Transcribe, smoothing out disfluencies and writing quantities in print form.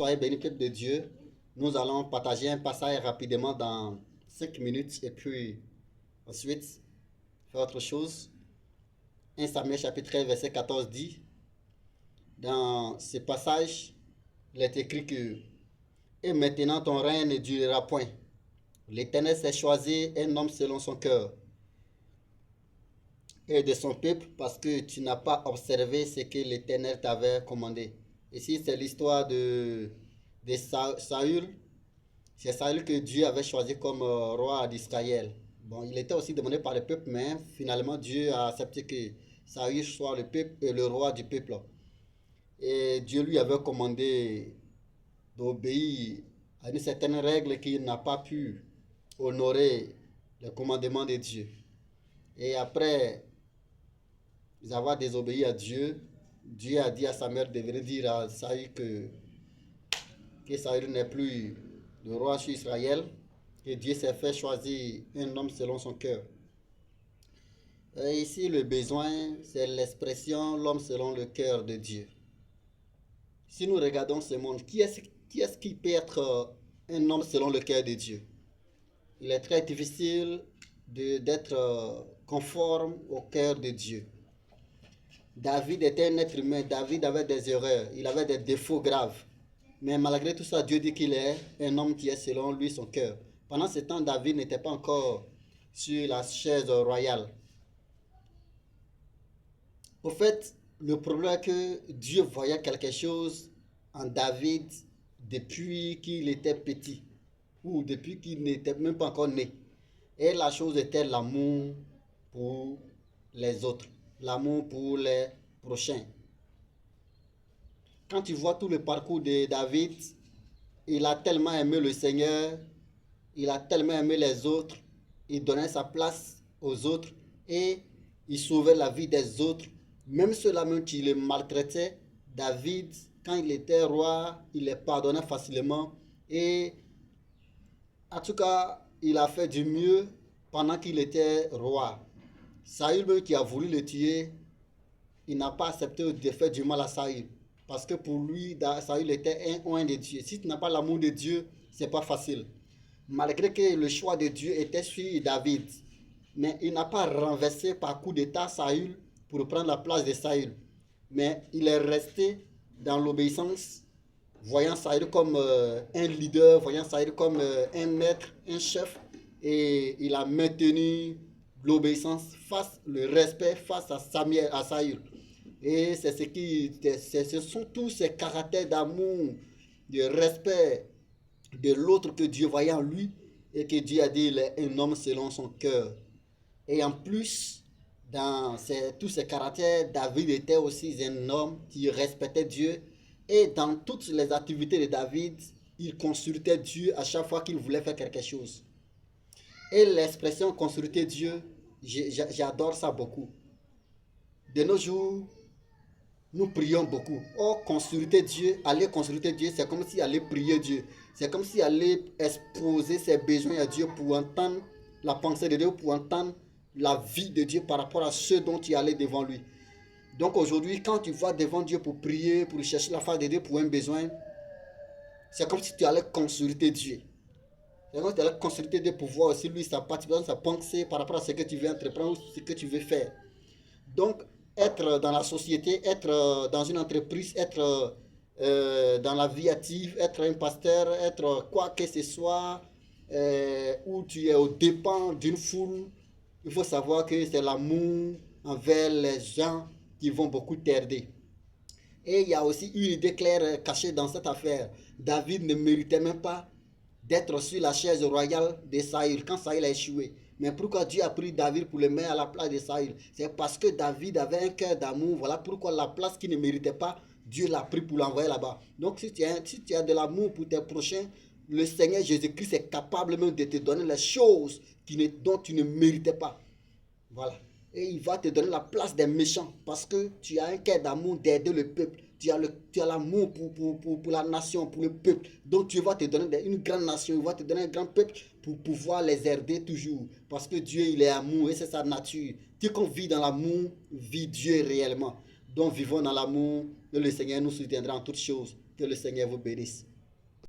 Soyez bénis, peuple de Dieu. Nous allons partager un passage rapidement dans 5 minutes et puis ensuite faire autre chose. 1 Samuel chapitre 13 verset 14 dit, dans ce passage, il est écrit que et maintenant ton règne ne durera point. L'Éternel s'est choisi un homme selon son cœur et de son peuple parce que tu n'as pas observé ce que l'Éternel t'avait commandé. Ici, c'est l'histoire de Saül. C'est Saül que Dieu avait choisi comme roi d'Israël. Bon, il était aussi demandé par le peuple, mais finalement Dieu a accepté que Saül soit le peuple et le roi du peuple. Et Dieu lui avait commandé d'obéir à une certaine règle qu'il n'a pas pu honorer le commandement de Dieu. Et après avoir désobéi à Dieu, Dieu a dit à Samuel de venir dire à Saül que Saül n'est plus le roi sur Israël, que Dieu s'est fait choisir un homme selon son cœur. Et ici, le besoin, c'est l'expression l'homme selon le cœur de Dieu. Si nous regardons ce monde, qui est-ce qui peut être un homme selon le cœur de Dieu? Il est très difficile d'être conforme au cœur de Dieu. David était un être humain, David avait des erreurs, il avait des défauts graves. Mais malgré tout ça, Dieu dit qu'il est un homme qui est selon lui son cœur. Pendant ce temps, David n'était pas encore sur la chaise royale. Au fait, le problème est que Dieu voyait quelque chose en David depuis qu'il était petit, ou depuis qu'il n'était même pas encore né. Et la chose était l'amour pour les autres, l'amour pour les prochains. Quand tu vois tout le parcours de David, il a tellement aimé le Seigneur, il a tellement aimé les autres, il donnait sa place aux autres et il sauvait la vie des autres. Même ceux-là même qui le maltraitaient, David, quand il était roi, il les pardonnait facilement. Et en tout cas, il a fait du mieux pendant qu'il était roi. Saül même qui a voulu le tuer, il n'a pas accepté de faire du mal à Saül. Parce que pour lui, Saül était un oint de Dieu. Si tu n'as pas l'amour de Dieu, c'est pas facile. Malgré que le choix de Dieu était sur David, mais il n'a pas renversé par coup d'état Saül pour prendre la place de Saül. Mais il est resté dans l'obéissance, voyant Saül comme un leader, voyant Saül comme un maître, un chef, et il a maintenu l'obéissance face, le respect face à Samuel, à Saül. Et ce sont tous ces caractères d'amour, de respect de l'autre que Dieu voyait en lui et que Dieu a dit il est un homme selon son cœur. Et en plus, dans tous ces caractères, David était aussi un homme qui respectait Dieu. Et dans toutes les activités de David, il consultait Dieu à chaque fois qu'il voulait faire quelque chose. Et l'expression consulter Dieu, j'adore ça beaucoup. De nos jours, nous prions beaucoup. Oh, consulter Dieu, aller consulter Dieu, c'est comme si aller prier Dieu. C'est comme si aller exposer ses besoins à Dieu pour entendre la pensée de Dieu, pour entendre la vie de Dieu par rapport à ceux dont tu allais devant lui. Donc aujourd'hui, quand tu vas devant Dieu pour prier, pour chercher la face de Dieu pour un besoin, c'est comme si tu allais consulter Dieu. C'est comme si tu allais consulter Dieu pour voir aussi lui sa participation, sa pensée par rapport à ce que tu veux entreprendre ou ce que tu veux faire. Donc, être dans la société, être dans une entreprise, être dans la vie active, être un pasteur, être quoi que ce soit, où tu es au dépens d'une foule, il faut savoir que c'est l'amour envers les gens qui vont beaucoup t'aider. Et il y a aussi une idée claire cachée dans cette affaire. David ne méritait même pas d'être sur la chaise royale de Saül quand Saül a échoué. Mais pourquoi Dieu a pris David pour le mettre à la place de Saül? C'est parce que David avait un cœur d'amour. Voilà pourquoi la place qu'il ne méritait pas, Dieu l'a pris pour l'envoyer là-bas. Donc si tu as de l'amour pour tes prochains, le Seigneur Jésus-Christ est capable même de te donner les choses dont tu ne méritais pas. Voilà. Et il va te donner la place des méchants parce que tu as un cœur d'amour d'aider le peuple. Tu as l'amour pour la nation, pour le peuple. Donc Dieu va te donner une grande nation, il va te donner un grand peuple pour pouvoir les aider toujours. Parce que Dieu, il est amour et c'est sa nature. Quiconque vit dans l'amour, vit Dieu réellement. Donc vivons dans l'amour et le Seigneur nous soutiendra en toutes choses. Que le Seigneur vous bénisse.